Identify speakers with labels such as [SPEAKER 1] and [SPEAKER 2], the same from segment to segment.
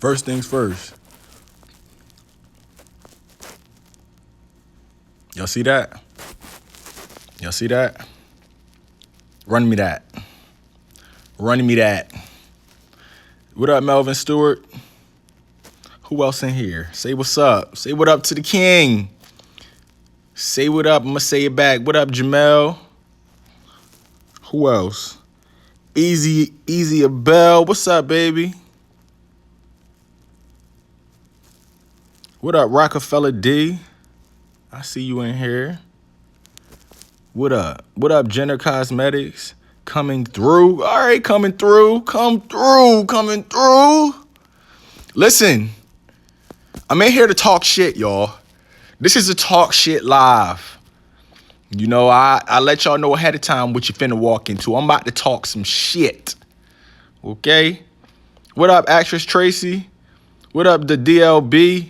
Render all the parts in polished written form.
[SPEAKER 1] First things first. Y'all see that? Y'all see that? Run me that. Run me that. What up, Melvin Stewart? Who else in here? Say what's up. Say what up to the king. Say what up. I'm going to say it back. What up, Jamel? Who else? Easy Abel. What's up, baby? What up, Rockefeller D? I see you in here. What up? What up, Jenner Cosmetics? Coming through. All right, coming through. Coming through. Listen, I'm in here to talk shit, y'all. This is a talk shit live. You know, I let y'all know ahead of time what you finna walk into. I'm about to talk some shit. Okay? What up, actress Tracy? What up, the DLB?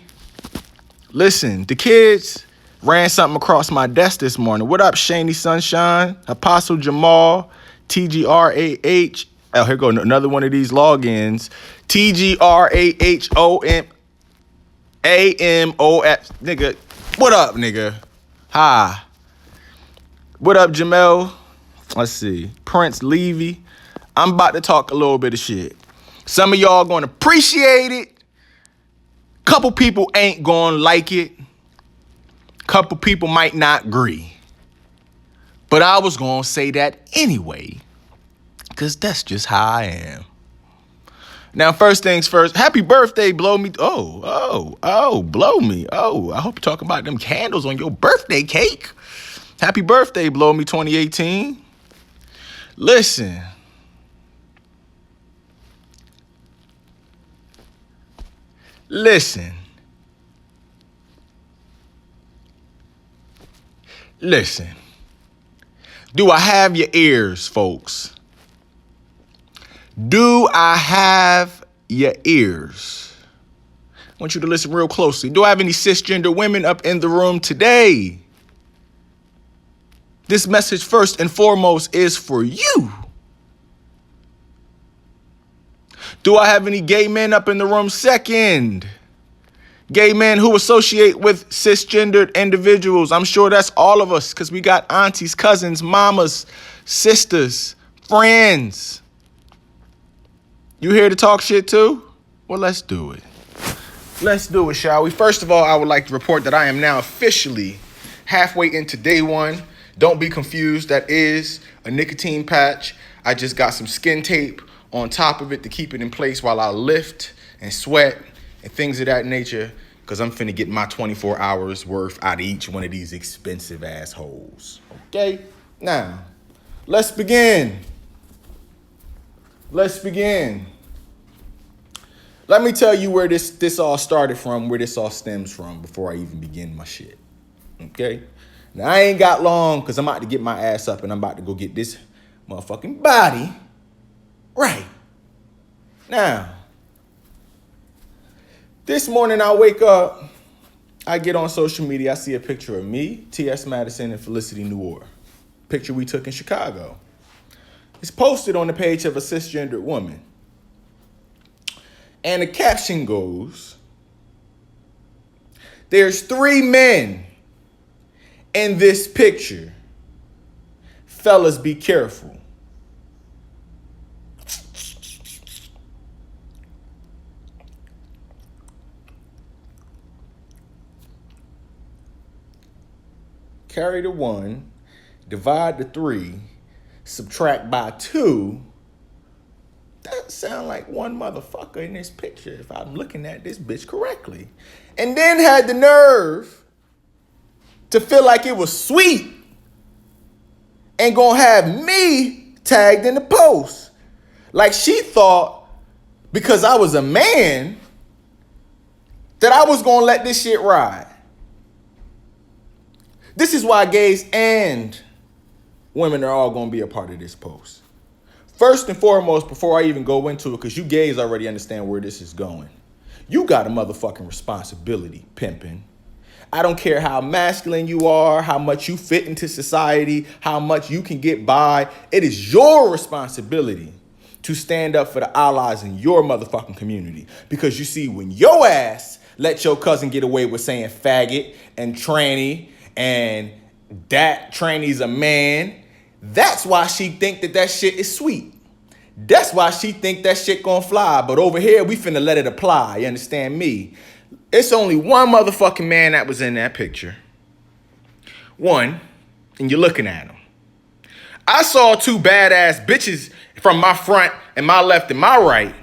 [SPEAKER 1] Listen, the kids ran something across my desk this morning. What up, Shaney Sunshine? Apostle Jamal? TGRAH. Oh, here go another one of these logins. TGRAHOMAMOS. Nigga, what up, nigga? Hi. What up, Jamel? Let's see. Prince Levy. I'm about to talk a little bit of shit. Some of y'all gonna appreciate it. Couple people ain't gonna like it. Couple people might not agree. But I was gonna say that anyway, because that's just how I am. Now, first things first, happy birthday, blow me. Blow me. Oh, I hope you're talking about them candles on your birthday cake. Happy birthday, blow me 2018. Listen. Listen. Do I have your ears, folks? Do I have your ears? I want you to listen real closely. Do I have any cisgender women up in the room today? This message, first and foremost, is for you. Do I have any gay men up in the room? Second. Gay men who associate with cisgendered individuals. I'm sure that's all of us, because we got aunties, cousins, mamas, sisters, friends. You here to talk shit too? Well, let's do it. Let's do it, shall we? First of all, I would like to report that I am now officially halfway into day one. Don't be confused. That is a nicotine patch. I just got some skin tape on top of it to keep it in place while I lift and sweat and things of that nature, because I'm finna get my 24 hours worth out of each one of these expensive assholes. Okay? Now, let's begin. Let me tell you where this all started from, where this all stems from before I even begin my shit. Okay? Now, I ain't got long, because I'm about to get my ass up and I'm about to go get this motherfucking body right. Now, this morning I wake up, I get on social media, I see a picture of me, T.S. Madison, and Felicity Noor. Picture we took in Chicago. It's posted on the page of a cisgendered woman. And the caption goes, "There's 3 men in this picture. Fellas, be careful." Carry the 1, divide the 3, subtract by 2. That sound like one motherfucker in this picture if I'm looking at this bitch correctly. And then had the nerve to feel like it was sweet and gonna have me tagged in the post. Like she thought because I was a man that I was gonna let this shit ride. This is why gays and women are all gonna be a part of this post. First and foremost, before I even go into it, because you gays already understand where this is going, you got a motherfucking responsibility, pimping. I don't care how masculine you are, how much you fit into society, how much you can get by. It is your responsibility to stand up for the allies in your motherfucking community. Because you see, when your ass let your cousin get away with saying faggot and tranny and that tranny's a man, that's why she think that shit is sweet. That's why she think that shit gonna fly. But over here, we finna let it apply. You understand me? It's only one motherfucking man that was in that picture. One, and you're looking at him. I saw two badass bitches from my front and my left and my right.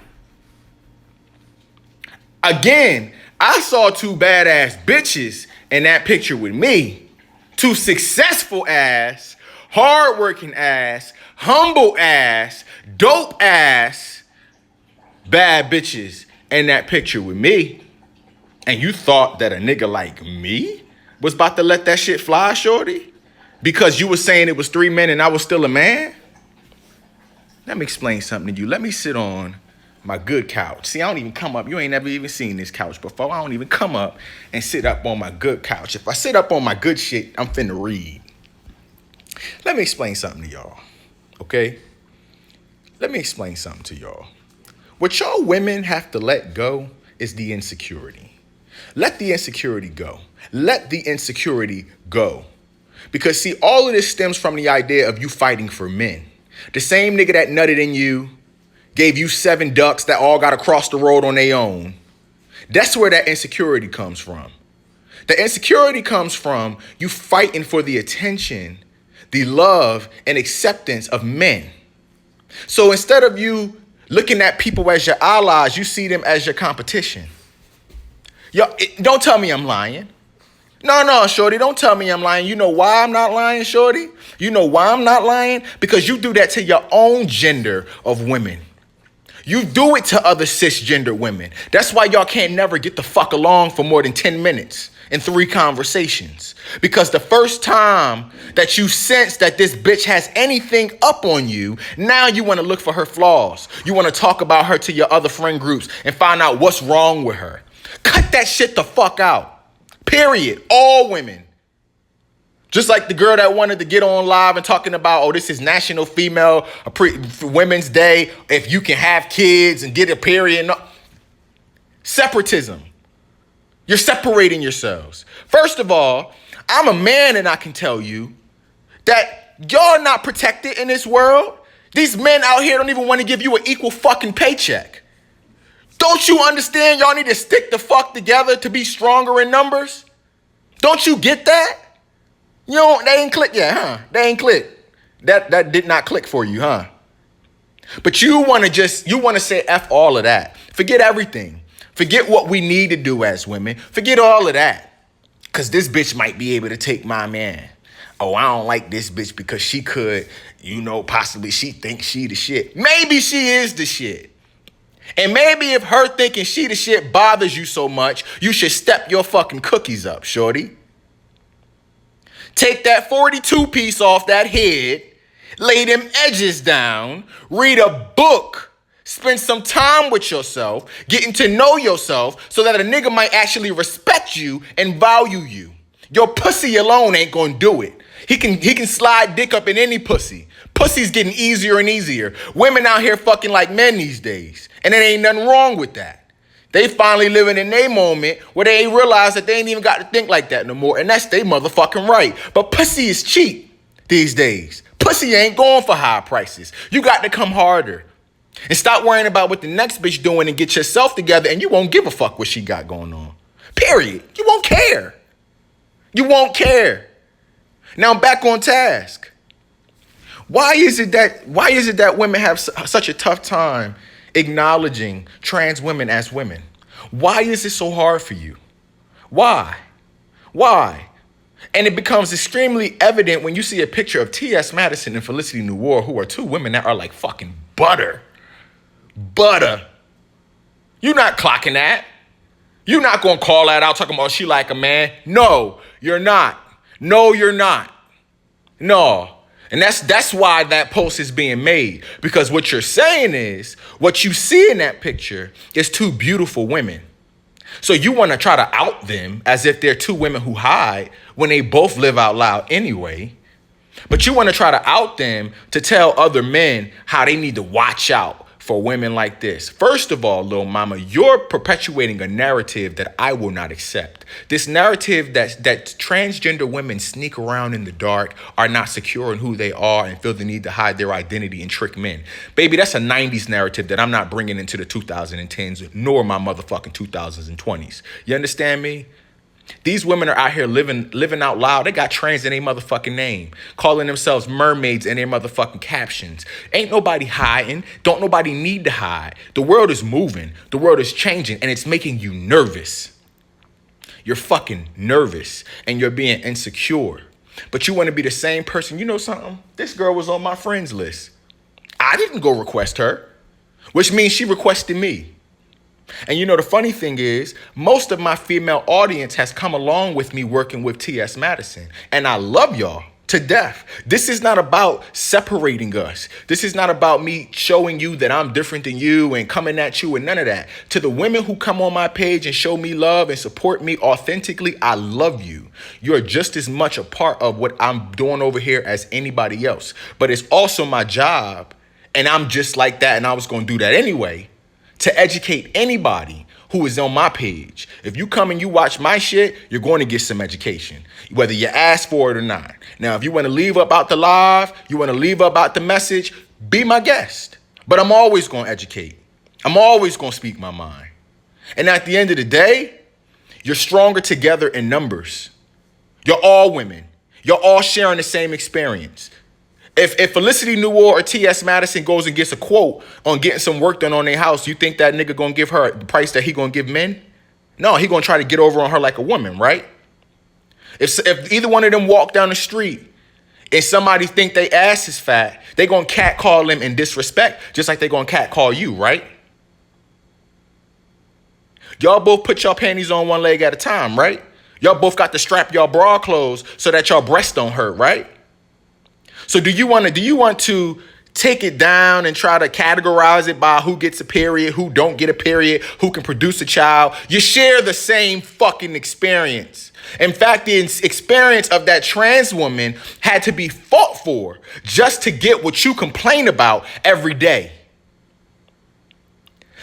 [SPEAKER 1] Again, I saw two badass bitches in that picture with me. Two successful ass, hardworking ass, humble ass, dope ass, bad bitches in that picture with me. And you thought that a nigga like me was about to let that shit fly, shorty? Because you were saying it was 3 men and I was still a man? Let me explain something to you. Let me sit on my good couch. See, I don't even come up. You ain't never even seen this couch before. I don't even come up and sit up on my good couch. If I sit up on my good shit, I'm finna read. Let me explain something to y'all, okay? Let me explain something to y'all. What y'all women have to let go is the insecurity. Let the insecurity go. Let the insecurity go. Because see, all of this stems from the idea of you fighting for men. The same nigga that nutted in you, gave you 7 ducks that all got to cross the road on their own. That's where that insecurity comes from. The insecurity comes from you fighting for the attention, the love, and acceptance of men. So instead of you looking at people as your allies, you see them as your competition. Yo, don't tell me I'm lying. No, shorty, don't tell me I'm lying. You know why I'm not lying, shorty? You know why I'm not lying? Because you do that to your own gender of women. You do it to other cisgender women. That's why y'all can't never get the fuck along for more than 10 minutes in 3 conversations. Because the first time that you sense that this bitch has anything up on you, now you want to look for her flaws. You want to talk about her to your other friend groups and find out what's wrong with her. Cut that shit the fuck out. Period. All women. Just like the girl that wanted to get on live and talking about, oh, this is National Female Women's Day. If you can have kids and get a period. No. Separatism. You're separating yourselves. First of all, I'm a man and I can tell you that y'all not protected in this world. These men out here don't even want to give you an equal fucking paycheck. Don't you understand y'all need to stick the fuck together to be stronger in numbers? Don't you get that? You don't, they ain't click yet, huh? They ain't click. That did not click for you, huh? But you want to say F all of that. Forget everything. Forget what we need to do as women. Forget all of that. Because this bitch might be able to take my man. Oh, I don't like this bitch because she could, possibly she thinks she the shit. Maybe she is the shit. And maybe if her thinking she the shit bothers you so much, you should step your fucking cookies up, shorty. Take that 42 piece off that head, lay them edges down, read a book, spend some time with yourself, getting to know yourself so that a nigga might actually respect you and value you. Your pussy alone ain't gonna do it. He can slide dick up in any pussy. Pussy's getting easier and easier. Women out here fucking like men these days. And there ain't nothing wrong with that. They finally living in their moment where they realize that they ain't even got to think like that no more. And that's their motherfucking right. But pussy is cheap these days. Pussy ain't going for high prices. You got to come harder. And stop worrying about what the next bitch doing and get yourself together and you won't give a fuck what she got going on. Period. You won't care. You won't care. Now I'm back on task. Why is it that women have such a tough time acknowledging trans women as women? Why is it so hard for you? Why? And it becomes extremely evident when you see a picture of T.S. Madison and Felicity Noir, who are 2 women that are like fucking butter. Butter. You're not clocking that. You're not going to call that out talking about she like a man. No, you're not. No, you're not. No. And that's why that post is being made. Because what you're saying is, what you see in that picture is 2 beautiful women. So you want to try to out them as if they're 2 women who hide when they both live out loud anyway. But you want to try to out them to tell other men how they need to watch out for women like this. First of all, little mama, you're perpetuating a narrative that I will not accept. This narrative that transgender women sneak around in the dark, are not secure in who they are, and feel the need to hide their identity and trick men. Baby, that's a 90s narrative that I'm not bringing into the 2010s, nor my motherfucking 2020s. You understand me? These women are out here living out loud. They got trans in their motherfucking name, calling themselves mermaids in their motherfucking captions. Ain't nobody hiding. Don't nobody need to hide. The world is moving. The world is changing, and it's making you nervous. You're fucking nervous, and you're being insecure. But you want to be the same person. You know something? This girl was on my friends list. I didn't go request her, which means she requested me. And you know, the funny thing is, most of my female audience has come along with me working with T.S. Madison. And I love y'all to death. This is not about separating us. This is not about me showing you that I'm different than you and coming at you and none of that. To the women who come on my page and show me love and support me authentically, I love you. You're just as much a part of what I'm doing over here as anybody else. But it's also my job, and I'm just like that, and I was going to do that anyway, to educate anybody who is on my page. If you come and you watch my shit, you're going to get some education, whether you ask for it or not. Now, if you want to leave about the live, you want to leave about the message, be my guest. But I'm always going to educate. I'm always going to speak my mind. And at the end of the day, you're stronger together in numbers. You're all women. You're all sharing the same experience. If Felicity Newell or T.S. Madison goes and gets a quote on getting some work done on their house, you think that nigga gonna give her the price that he gonna give men? No, he gonna try to get over on her like a woman, right? If either one of them walk down the street and somebody think they ass is fat, they gonna catcall them in disrespect, just like they gonna catcall you, right? Y'all both put y'all panties on one leg at a time, right? Y'all both got to strap y'all bra closed so that y'all breasts don't hurt, right? So do you want to take it down and try to categorize it by who gets a period, who don't get a period, who can produce a child? You share the same fucking experience. In fact, the experience of that trans woman had to be fought for just to get what you complain about every day.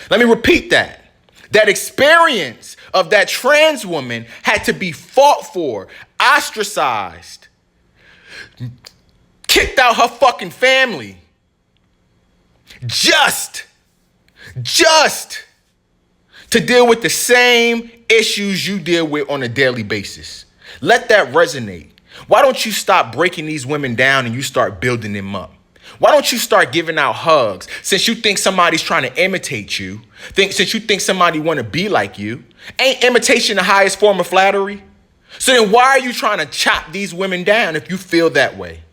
[SPEAKER 1] Let me repeat that. That experience of that trans woman had to be fought for, ostracized, kicked out her fucking family, just to deal with the same issues you deal with on a daily basis. Let that resonate. Why don't you stop breaking these women down and you start building them up? Why don't you start giving out hugs? Since you think somebody's trying to imitate you, since you think somebody want to be like you, ain't imitation the highest form of flattery? So then why are you trying to chop these women down if you feel that way?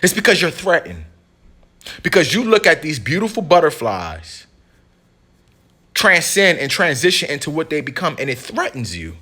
[SPEAKER 1] It's because you're threatened. Because you look at these beautiful butterflies transcend and transition into what they become, and it threatens you.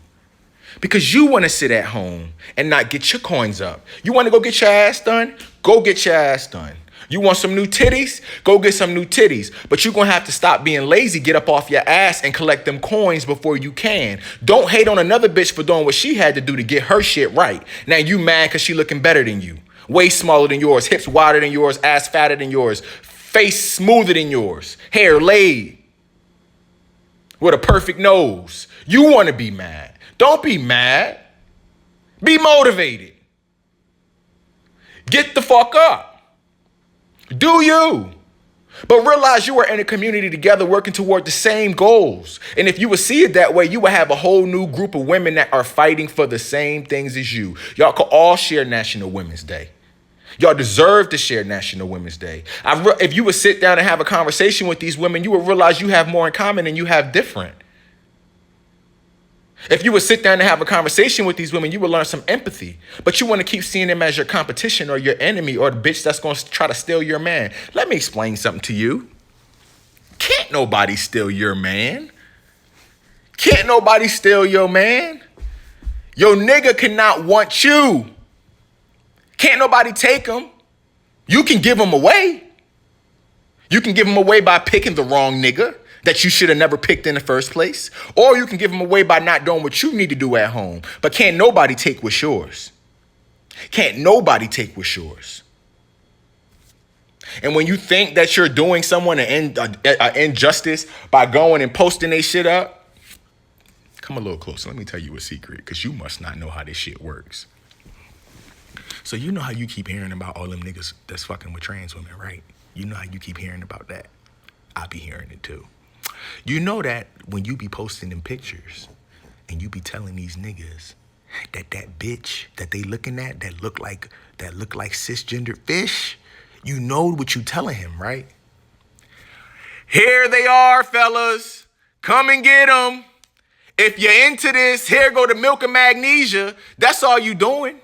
[SPEAKER 1] Because you want to sit at home and not get your coins up. You want to go get your ass done? Go get your ass done. You want some new titties? Go get some new titties. But you're going to have to stop being lazy, get up off your ass, and collect them coins before you can. Don't hate on another bitch for doing what she had to do to get her shit right. Now you mad because she looking better than you. Waist smaller than yours, hips wider than yours, ass fatter than yours, face smoother than yours, hair laid with a perfect nose. You want to be mad. Don't be mad. Be motivated. Get the fuck up. Do you. But realize you are in a community together working toward the same goals. And if you would see it that way, you would have a whole new group of women that are fighting for the same things as you. Y'all could all share National Women's Day. Y'all deserve to share National Women's Day. If you would sit down and have a conversation with these women, you would realize you have more in common than you have different. If you would sit down and have a conversation with these women, you would learn some empathy. But you want to keep seeing them as your competition or your enemy or the bitch that's going to try to steal your man. Let me explain something to you. Can't nobody steal your man. Can't nobody steal your man. Your nigga cannot want you. Can't nobody take him. You can give him away. You can give him away by picking the wrong nigga that you should have never picked in the first place. Or you can give him away by not doing what you need to do at home. But can't nobody take what's yours. Can't nobody take what's yours. And when you think that you're doing someone an injustice by going and posting they shit up, come a little closer. Let me tell you a secret, because you must not know how this shit works. So you know how you keep hearing about all them niggas that's fucking with trans women, right? You know how you keep hearing about that. I be hearing it too. You know that when you be posting them pictures and you be telling these niggas that bitch that they looking at that look like cisgender fish, you know what you telling him, right? Here they are, fellas. Come and get them. If you're into this, here go the milk and magnesia. That's all you doing.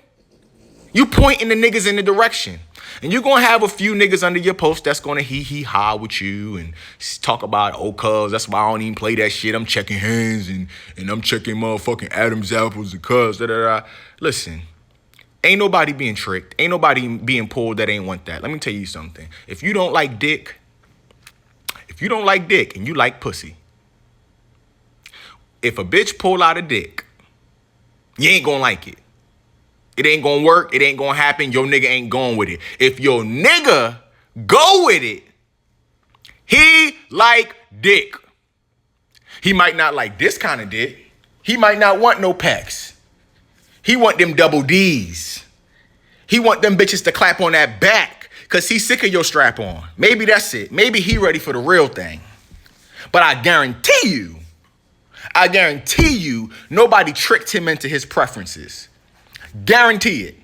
[SPEAKER 1] You pointing the niggas in the direction. And you're going to have a few niggas under your post that's going to hee-hee-ha with you and talk about, oh, cuz, that's why I don't even play that shit. I'm checking hands and I'm checking motherfucking Adam's apples and cuz, da-da-da. Listen, ain't nobody being tricked. Ain't nobody being pulled that ain't want that. Let me tell you something. If you don't like dick and you like pussy, if a bitch pull out a dick, you ain't going to like it. It ain't gonna work. It ain't gonna happen. Your nigga ain't going with it. If your nigga go with it, he like dick. He might not like this kind of dick. He might not want no pecs. He want them double D's. He want them bitches to clap on that back because he's sick of your strap on. Maybe that's it. Maybe he ready for the real thing. But I guarantee you, nobody tricked him into his preferences. Guarantee it.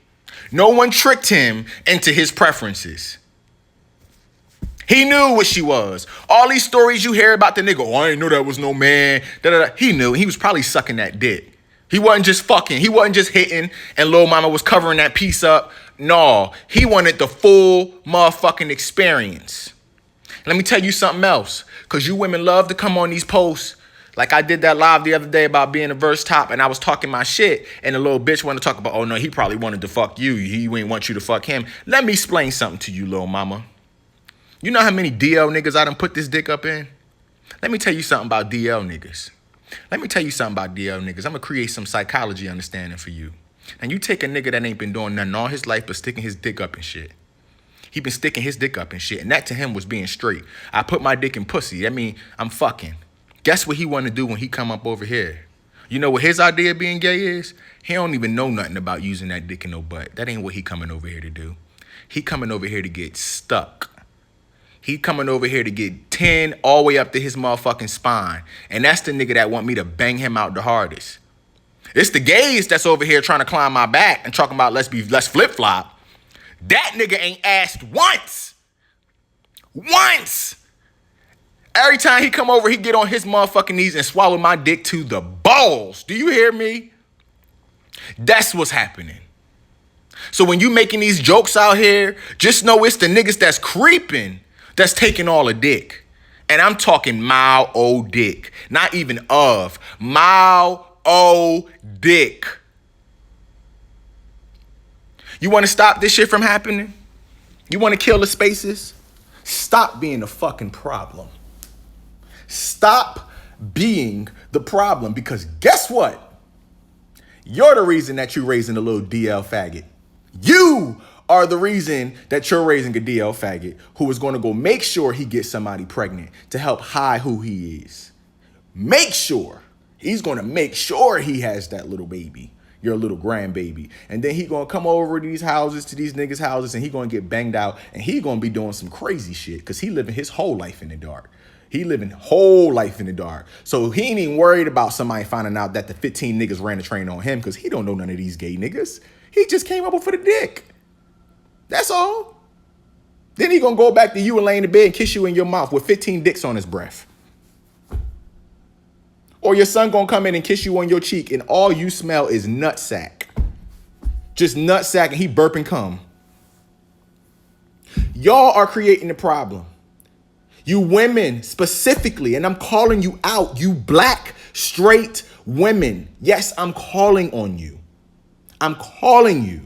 [SPEAKER 1] No one tricked him into his preferences. He knew what she was. All these stories you hear about the nigga, oh, I didn't know that was no man. Da-da-da. He knew. He was probably sucking that dick. He wasn't just fucking. He wasn't just hitting and Lil Mama was covering that piece up. No, he wanted the full motherfucking experience. Let me tell you something else, because you women love to come on these posts. Like I did that live the other day about being a verse top, and I was talking my shit, and the little bitch wanted to talk about, oh no, he probably wanted to fuck you. He ain't want you to fuck him. Let me explain something to you, little mama. You know how many DL niggas I done put this dick up in? Let me tell you something about DL niggas. I'm gonna create some psychology understanding for you. And you take a nigga that ain't been doing nothing all his life but sticking his dick up and shit. He been sticking his dick up and shit, and that to him was being straight. I put my dick in pussy. I mean, I'm fucking. Guess what he want to do when he come up over here? You know what his idea of being gay is? He don't even know nothing about using that dick in no butt. That ain't what he coming over here to do. He coming over here to get stuck. He coming over here to get 10 all the way up to his motherfucking spine. And that's the nigga that want me to bang him out the hardest. It's the gays that's over here trying to climb my back and talking about let's flip-flop. That nigga ain't asked once. Once. Every time he come over, he get on his motherfucking knees and swallow my dick to the balls. Do you hear me? That's what's happening. So when you making these jokes out here, just know it's the niggas that's creeping that's taking all the dick. And I'm talking mild old dick. Not even of. Mild old dick. You want to stop this shit from happening? You want to kill the spaces? Stop being the fucking problem. Stop being the problem, because guess what? You're the reason that you're raising a little DL faggot. You are the reason that you're raising a DL faggot who is going to go make sure he gets somebody pregnant to help hide who he is. Make sure. He's going to make sure he has that little baby, your little grandbaby. And then he going to come over to these houses, to these niggas' houses, and he going to get banged out, and he going to be doing some crazy shit because he living his whole life in the dark. He living whole life in the dark. So he ain't even worried about somebody finding out that the 15 niggas ran a train on him, because he don't know none of these gay niggas. He just came up for the dick. That's all. Then he gonna go back to you and lay in the bed and kiss you in your mouth with 15 dicks on his breath. Or your son gonna come in and kiss you on your cheek and all you smell is nutsack. Just nutsack, and he burp and cum. Y'all are creating the problem. You women specifically, and I'm calling you out, you black, straight women. Yes, I'm calling on you. I'm calling you.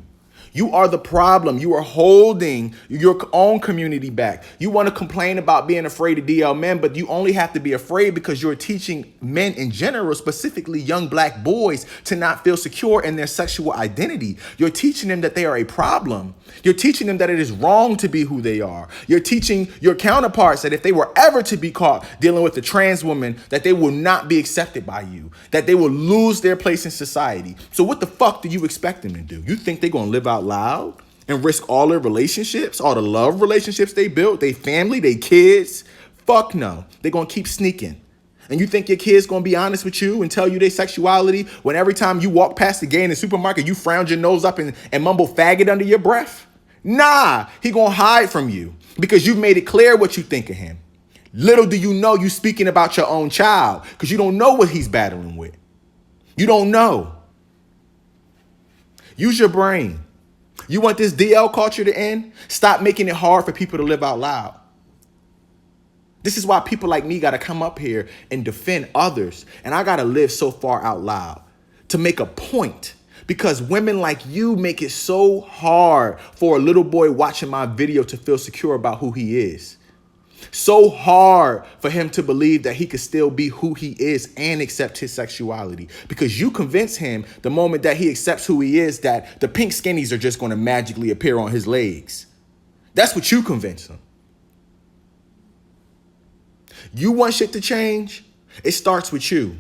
[SPEAKER 1] You are the problem. You are holding your own community back. You want to complain about being afraid of DL men, but you only have to be afraid because you're teaching men in general, specifically young black boys, to not feel secure in their sexual identity. You're teaching them that they are a problem. You're teaching them that it is wrong to be who they are. You're teaching your counterparts that if they were ever to be caught dealing with a trans woman, that they will not be accepted by you, that they will lose their place in society. So what the fuck do you expect them to do? You think they're going to live out loud and risk all their relationships, all the love relationships they built, their family, their kids? Fuck no. They're going to keep sneaking. And you think your kid's gonna be honest with you and tell you their sexuality when every time you walk past the gay in the supermarket, you frown your nose up and mumble faggot under your breath? Nah, he gonna hide from you because you've made it clear what you think of him. Little do you know you speaking about your own child because you don't know what he's battling with. You don't know. Use your brain. You want this DL culture to end? Stop making it hard for people to live out loud. This is why people like me got to come up here and defend others. And I got to live so far out loud to make a point, because women like you make it so hard for a little boy watching my video to feel secure about who he is. So hard for him to believe that he could still be who he is and accept his sexuality, because you convince him the moment that he accepts who he is that the pink skinnies are just going to magically appear on his legs. That's what you convince him. You want shit to change? It starts with you.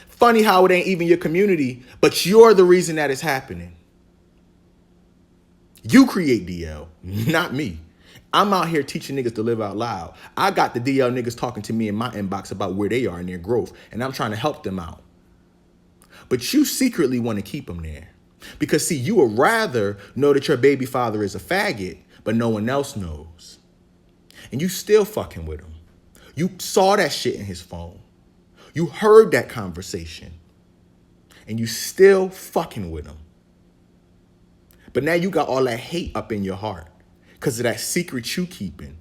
[SPEAKER 1] Funny how it ain't even your community, but you're the reason that it's happening. You create DL, not me. I'm out here teaching niggas to live out loud. I got the DL niggas talking to me in my inbox about where they are in their growth, and I'm trying to help them out. But you secretly want to keep them there. Because see, you would rather know that your baby father is a faggot, but no one else knows. And you still fucking with him. You saw that shit in his phone. You heard that conversation. And you still fucking with him. But now you got all that hate up in your heart because of that secret you keeping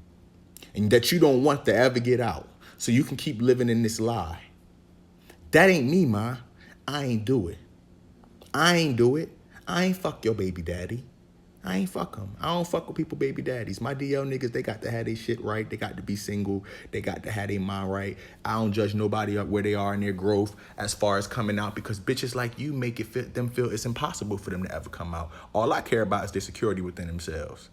[SPEAKER 1] and that you don't want to ever get out, so you can keep living in this lie. That ain't me, ma. I ain't do it. I ain't do it. I ain't fuck your baby daddy. I ain't fuck them. I don't fuck with people baby daddies. My DL niggas, they got to have their shit right. They got to be single. They got to have their mind right. I don't judge nobody up where they are in their growth as far as coming out, because bitches like you make it them feel it's impossible for them to ever come out. All I care about is their security within themselves.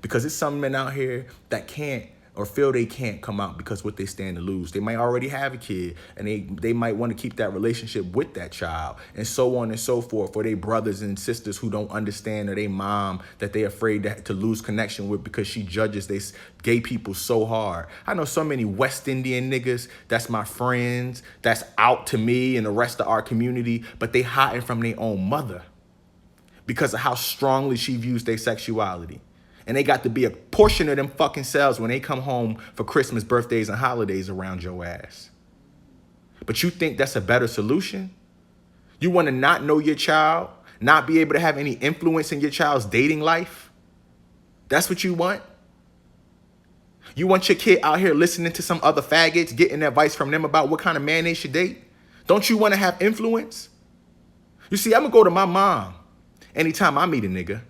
[SPEAKER 1] Because it's some men out here that can't or feel they can't come out because what they stand to lose. They might already have a kid, and they might want to keep that relationship with that child, and so on and so forth, for their brothers and sisters who don't understand, or their mom that they afraid to lose connection with because she judges they gay people so hard. I know so many West Indian niggas that's my friends, that's out to me and the rest of our community, but they hiding from their own mother because of how strongly she views their sexuality. And they got to be a portion of them fucking selves when they come home for Christmas, birthdays, and holidays around your ass. But you think that's a better solution? You want to not know your child, not be able to have any influence in your child's dating life? That's what you want? You want your kid out here listening to some other faggots, getting advice from them about what kind of man they should date? Don't you want to have influence? You see, I'm going to go to my mom anytime I meet a nigga.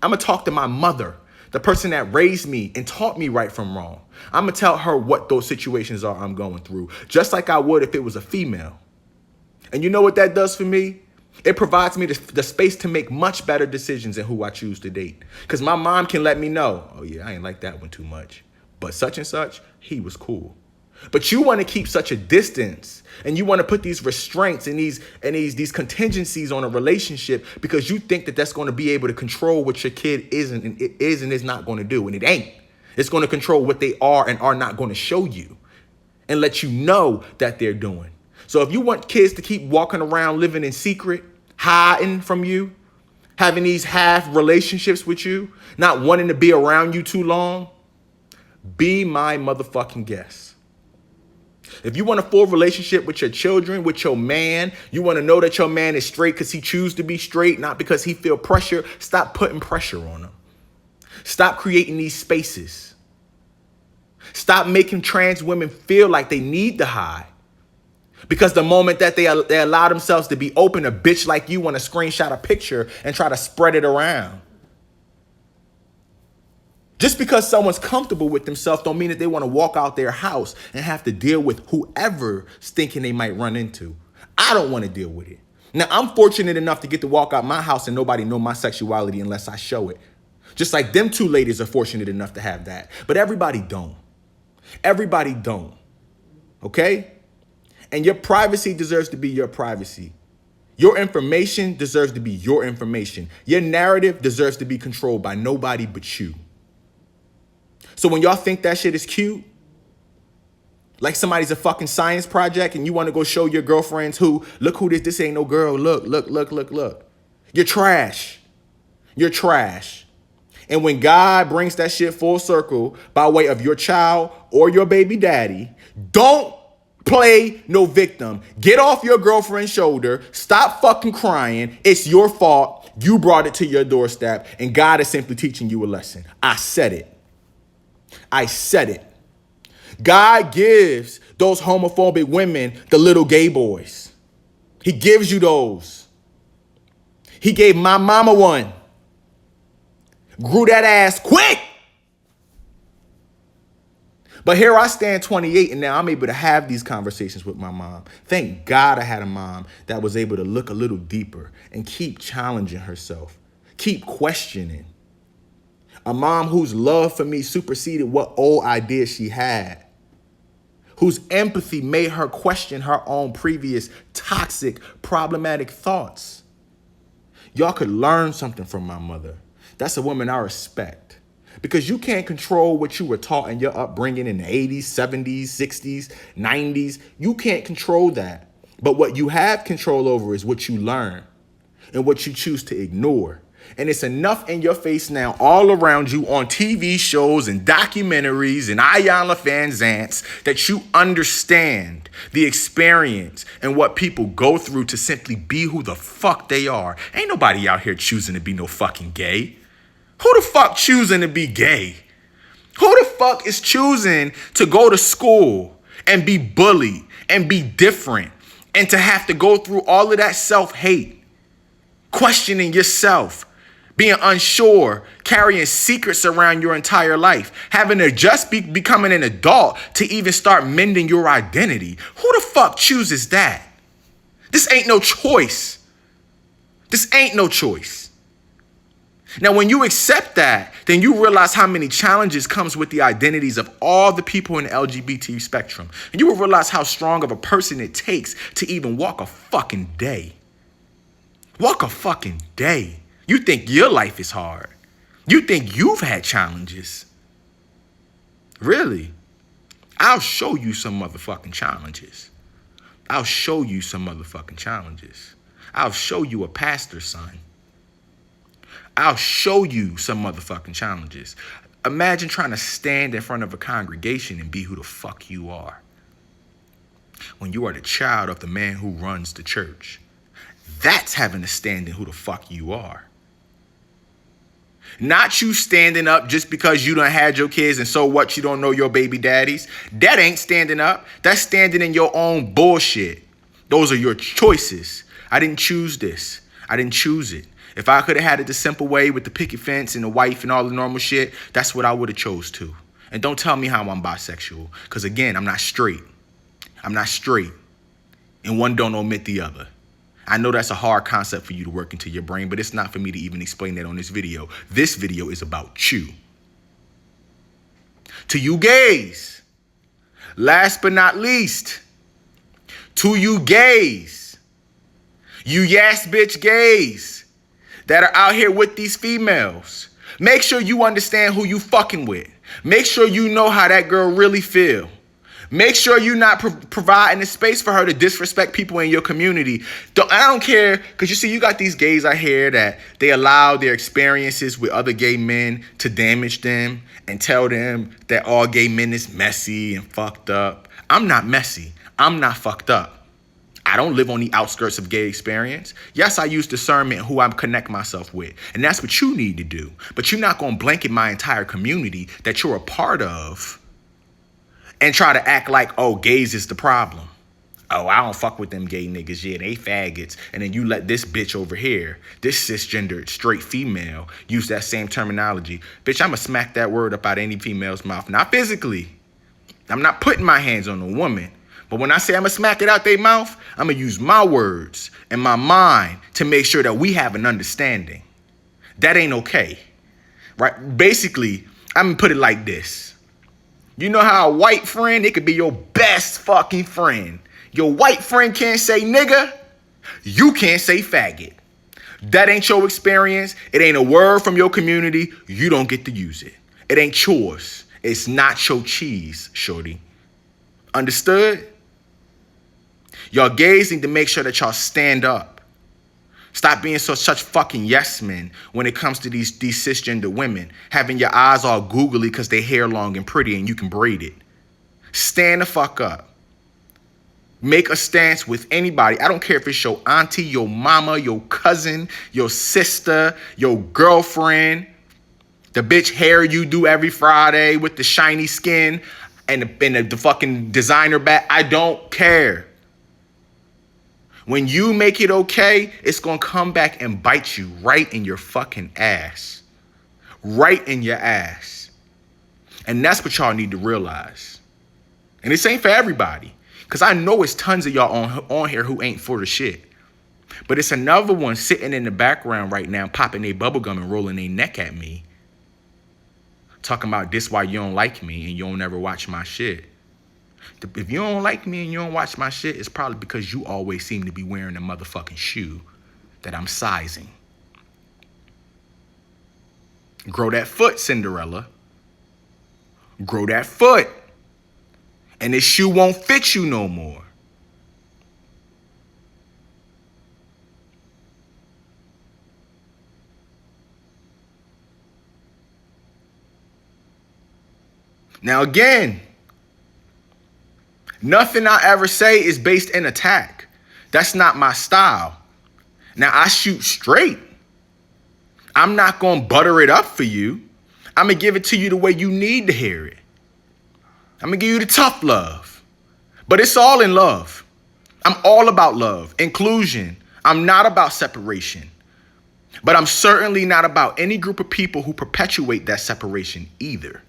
[SPEAKER 1] I'm going to talk to my mother, the person that raised me and taught me right from wrong. I'm going to tell her what those situations are I'm going through, just like I would if it was a female. And you know what that does for me? It provides me the space to make much better decisions in who I choose to date. Because my mom can let me know, oh yeah, I ain't like that one too much, but such and such, he was cool. But you want to keep such a distance, and you want to put these restraints and these contingencies on a relationship because you think that that's going to be able to control what your kid is and is not going to do, and it ain't. It's going to control what they are and are not going to show you and let you know that they're doing. So if you want kids to keep walking around living in secret, hiding from you, having these half relationships with you, not wanting to be around you too long, be my motherfucking guest. If you want a full relationship with your children, with your man, you want to know that your man is straight because he chooses to be straight, not because he feel pressure, stop putting pressure on him. Stop creating these spaces. Stop making trans women feel like they need to hide. Because the moment that they allow themselves to be open, a bitch like you want to screenshot a picture and try to spread it around. Just because someone's comfortable with themselves don't mean that they want to walk out their house and have to deal with whoever's thinking they might run into. I don't want to deal with it. Now, I'm fortunate enough to get to walk out my house and nobody know my sexuality unless I show it. Just like them two ladies are fortunate enough to have that. But everybody don't. Everybody don't. Okay? And your privacy deserves to be your privacy. Your information deserves to be your information. Your narrative deserves to be controlled by nobody but you. So when y'all think that shit is cute, like somebody's a fucking science project and you want to go show your girlfriends look who this ain't no girl, look. You're trash. You're trash. And when God brings that shit full circle by way of your child or your baby daddy, don't play no victim. Get off your girlfriend's shoulder. Stop fucking crying. It's your fault. You brought it to your doorstep and God is simply teaching you a lesson. I said it. I said it. God gives those homophobic women the little gay boys. He gives you those. He gave my mama one. Grew that ass quick. But here I stand 28 and now I'm able to have these conversations with my mom. Thank God I had a mom that was able to look a little deeper and keep challenging herself. Keep questioning. A mom whose love for me superseded what old ideas she had. Whose empathy made her question her own previous toxic, problematic thoughts. Y'all could learn something from my mother. That's a woman I respect. Because you can't control what you were taught in your upbringing in the 80s, 70s, 60s, 90s. You can't control that. But what you have control over is what you learn and what you choose to ignore. And it's enough in your face now all around you on TV shows and documentaries and Ayanla Van Zants that you understand the experience and what people go through to simply be who the fuck they are. Ain't nobody out here choosing to be no fucking gay. Who the fuck choosing to be gay? Who the fuck is choosing to go to school and be bullied and be different and to have to go through all of that self-hate, questioning yourself, being unsure, carrying secrets around your entire life, having to just be becoming an adult to even start mending your identity? Who the fuck chooses that? This ain't no choice. This ain't no choice. Now, when you accept that, then you realize how many challenges comes with the identities of all the people in the LGBT spectrum. And you will realize how strong of a person it takes to even walk a fucking day. Walk a fucking day. You think your life is hard. You think you've had challenges. Really? I'll show you some motherfucking challenges. I'll show you some motherfucking challenges. I'll show you a pastor's son. I'll show you some motherfucking challenges. Imagine trying to stand in front of a congregation and be who the fuck you are when you are the child of the man who runs the church. That's having to stand in who the fuck you are. Not you standing up just because you done had your kids and so what, you don't know your baby daddies. That ain't standing up. That's standing in your own bullshit. Those are your choices. I didn't choose this. I didn't choose it. If I could have had it the simple way with the picket fence and the wife and all the normal shit, that's what I would have chose to. And don't tell me how I'm bisexual, because again, I'm not straight. I'm not straight. And one don't omit the other. I know that's a hard concept for you to work into your brain, but it's not for me to even explain that on this video. This video is about you. To you gays, last but not least, to you gays, you yes bitch gays that are out here with these females, make sure you understand who you fucking with. Make sure you know how that girl really feel. Make sure you're not providing a space for her to disrespect people in your community. I don't care, because you see, you got these gays out here that they allow their experiences with other gay men to damage them and tell them that all gay men is messy and fucked up. I'm not messy. I'm not fucked up. I don't live on the outskirts of gay experience. Yes, I use discernment who I connect myself with. And that's what you need to do. But you're not going to blanket my entire community that you're a part of and try to act like, oh, gays is the problem. Oh, I don't fuck with them gay niggas. Yeah, they faggots. And then you let this bitch over here, this cisgendered straight female, use that same terminology. Bitch, I'ma smack that word up out of any female's mouth. Not physically. I'm not putting my hands on a woman. But when I say I'ma smack it out their mouth, I'ma use my words and my mind to make sure that we have an understanding. That ain't okay. Right? Basically, I'm gonna put it like this. You know how a white friend, it could be your best fucking friend. Your white friend can't say nigga, you can't say faggot. That ain't your experience. It ain't a word from your community. You don't get to use it. It ain't yours. It's not your cheese, shorty. Understood? Y'all gays need to make sure that y'all stand up. Stop being such fucking yes men when it comes to these cisgender women, having your eyes all googly because they hair long and pretty and you can braid it. Stand the fuck up. Make a stance with anybody. I don't care if it's your auntie, your mama, your cousin, your sister, your girlfriend, the bitch hair you do every Friday with the shiny skin and the fucking designer bag. I don't care. When you make it okay, it's gonna come back and bite you right in your fucking ass. Right in your ass. And that's what y'all need to realize. And this ain't for everybody. Because I know it's tons of y'all on here who ain't for the shit. But it's another one sitting in the background right now, popping their bubblegum and rolling their neck at me. Talking about this why you don't like me and you don't never watch my shit. If you don't like me and you don't watch my shit, it's probably because you always seem to be wearing a motherfucking shoe that I'm sizing. Grow that foot, Cinderella. Grow that foot. And this shoe won't fit you no more. Now again, nothing I ever say is based in attack. That's not my style. Now I shoot straight. I'm not gonna butter it up for you. I'm gonna give it to you the way you need to hear it. I'm gonna give you the tough love. But it's all in love. I'm all about love, inclusion. I'm not about separation. But I'm certainly not about any group of people who perpetuate that separation either.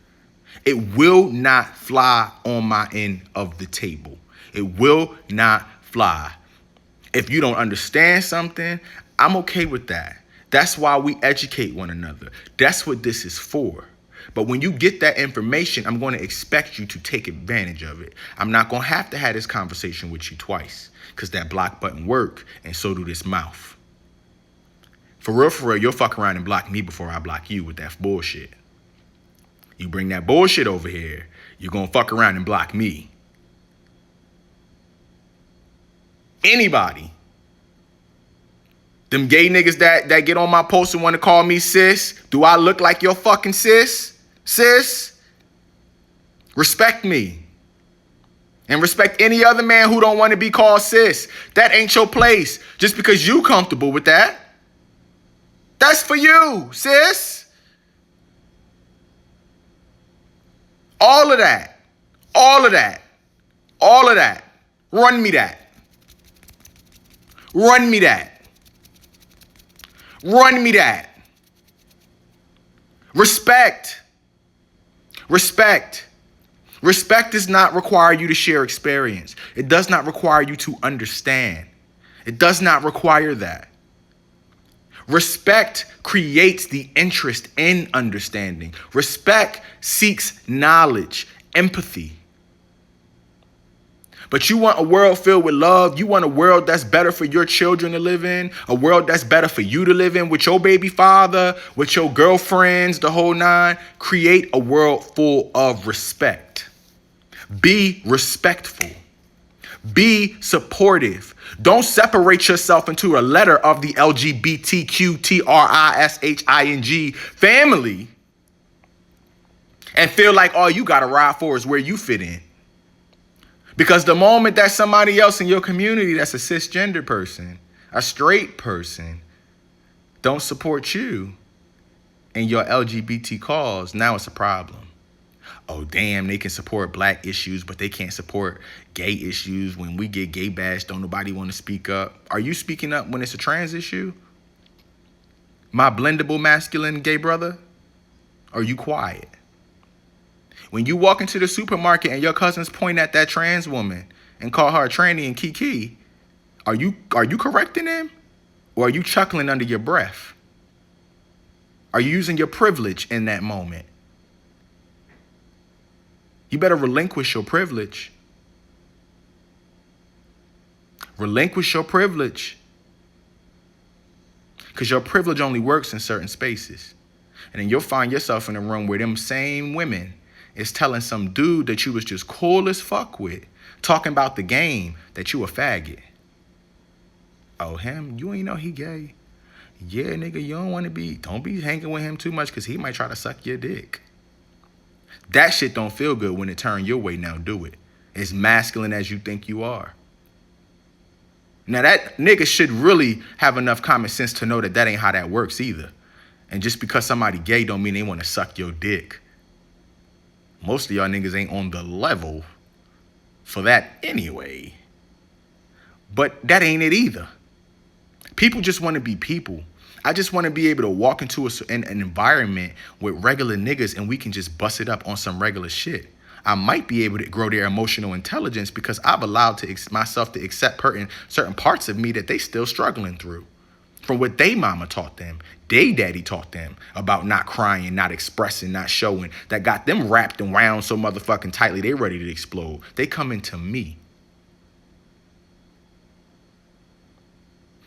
[SPEAKER 1] It will not fly on my end of the table. It will not fly. If you don't understand something, I'm okay with that. That's why we educate one another. That's what this is for. But when you get that information, I'm going to expect you to take advantage of it. I'm not going to have this conversation with you twice because that block button work and so do this mouth. For real, you'll fuck around and block me before I block you with that bullshit. You bring that bullshit over here, you're going to fuck around and block me. Anybody. Them gay niggas that get on my post and want to call me sis, do I look like your fucking sis? Sis? Respect me. And respect any other man who don't want to be called sis. That ain't your place. Just because you comfortable with that. That's for you, sis. All of that. All of that. All of that. Run me that. Run me that. Run me that. Respect. Respect. Respect does not require you to share experience. It does not require you to understand. It does not require that. Respect creates the interest in understanding. Respect seeks knowledge, empathy. But you want a world filled with love. You want a world that's better for your children to live in. A world that's better for you to live in with your baby father, with your girlfriends, the whole nine. Create a world full of respect. Be respectful. Be supportive. Don't separate yourself into a letter of the LGBTQTRISHING family and feel like all you got to ride for is where you fit in. Because the moment that somebody else in your community that's a cisgender person, a straight person, don't support you and your LGBT cause, now it's a problem. Oh, damn, they can support black issues, but they can't support gay issues. When we get gay bashed, don't nobody want to speak up. Are you speaking up when it's a trans issue? My blendable masculine gay brother? Or are you quiet? When you walk into the supermarket and your cousins point at that trans woman and call her a tranny and kiki, are you correcting them? Or are you chuckling under your breath? Are you using your privilege in that moment? You better relinquish your privilege. Relinquish your privilege. Because your privilege only works in certain spaces. And then you'll find yourself in a room where them same women is telling some dude that you was just cool as fuck with, talking about the game, that you a faggot. Oh, him? You ain't know he gay. Yeah, nigga, you don't be hanging with him too much because he might try to suck your dick. That shit don't feel good when it turn your way now, do it? As masculine as you think you are. Now that nigga should really have enough common sense to know that that ain't how that works either. And just because somebody gay don't mean they want to suck your dick. Most of y'all niggas ain't on the level for that anyway. But that ain't it either. People just want to be people. I just want to be able to walk into an environment with regular niggas and we can just bust it up on some regular shit. I might be able to grow their emotional intelligence because I've allowed myself to accept certain parts of me that they still struggling through. From what they mama taught them, they daddy taught them about not crying, not expressing, not showing, that got them wrapped and wound so motherfucking tightly they ready to explode. They come into me.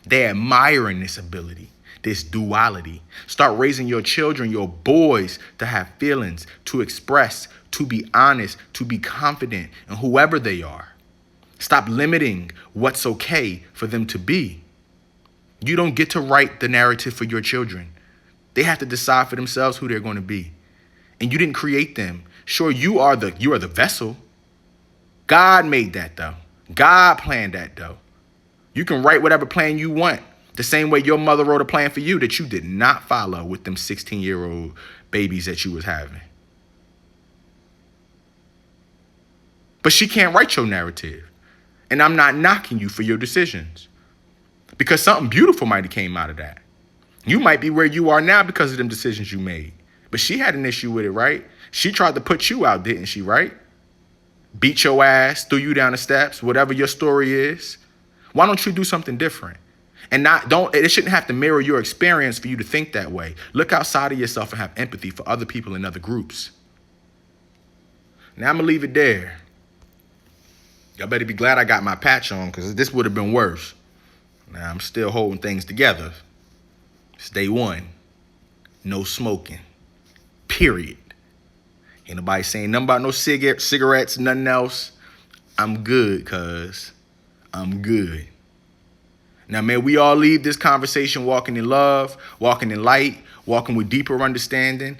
[SPEAKER 1] They're admiring this ability, this duality. Start raising your children, your boys, to have feelings, to express, to be honest, to be confident in whoever they are. Stop limiting what's okay for them to be. You don't get to write the narrative for your children. They have to decide for themselves who they're going to be. And you didn't create them. Sure, you are the vessel. God made that though. God planned that though. You can write whatever plan you want. The same way your mother wrote a plan for you that you did not follow with them 16-year-old babies that you was having. But she can't write your narrative. And I'm not knocking you for your decisions. Because something beautiful might have came out of that. You might be where you are now because of them decisions you made. But she had an issue with it, right? She tried to put you out, didn't she, right? Beat your ass, threw you down the steps, whatever your story is. Why don't you do something different? And it shouldn't have to mirror your experience for you to think that way. Look outside of yourself and have empathy for other people in other groups. Now I'm gonna leave it there. Y'all better be glad I got my patch on because this would have been worse. Now I'm still holding things together. It's day one. No smoking. Period. Ain't nobody saying nothing about no cigarettes, nothing else. I'm good, cuz. I'm good. Now, man, we all leave this conversation walking in love, walking in light, walking with deeper understanding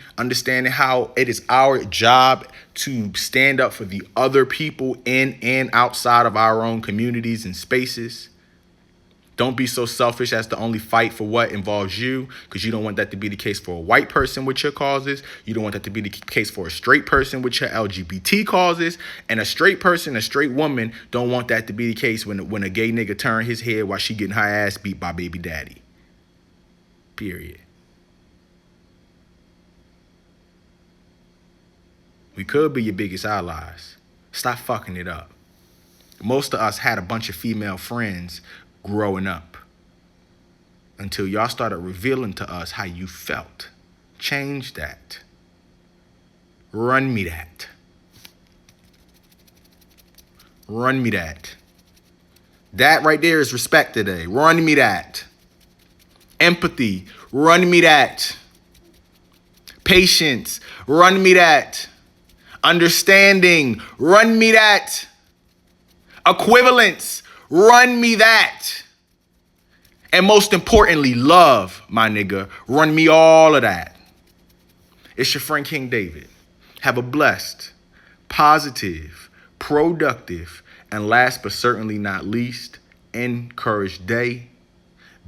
[SPEAKER 1] how it is our job to stand up for the other people in and outside of our own communities and spaces. Don't be so selfish as to only fight for what involves you, because you don't want that to be the case for a white person with your causes. You don't want that to be the case for a straight person with your LGBT causes. And a straight person, a straight woman, don't want that to be the case when a gay nigga turn his head while she getting her ass beat by baby daddy. Period. We could be your biggest allies. Stop fucking it up. Most of us had a bunch of female friends growing up until y'all started revealing to us how you felt. Change that. Run me that. Run me that. That right there is respect today. Run me that. Empathy. Run me that. Patience. Run me that. Understanding. Run me that. Equivalence. Run me that. And most importantly, love, my nigga. Run me all of that. It's your friend King David. Have a blessed, positive, productive, and last but certainly not least, encouraged day.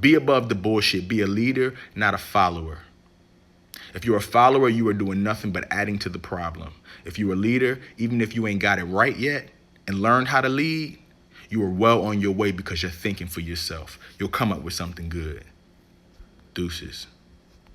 [SPEAKER 1] Be above the bullshit. Be a leader, not a follower. If you're a follower, you are doing nothing but adding to the problem. If you're a leader, even if you ain't got it right yet and learned how to lead, you are well on your way because you're thinking for yourself. You'll come up with something good. Deuces.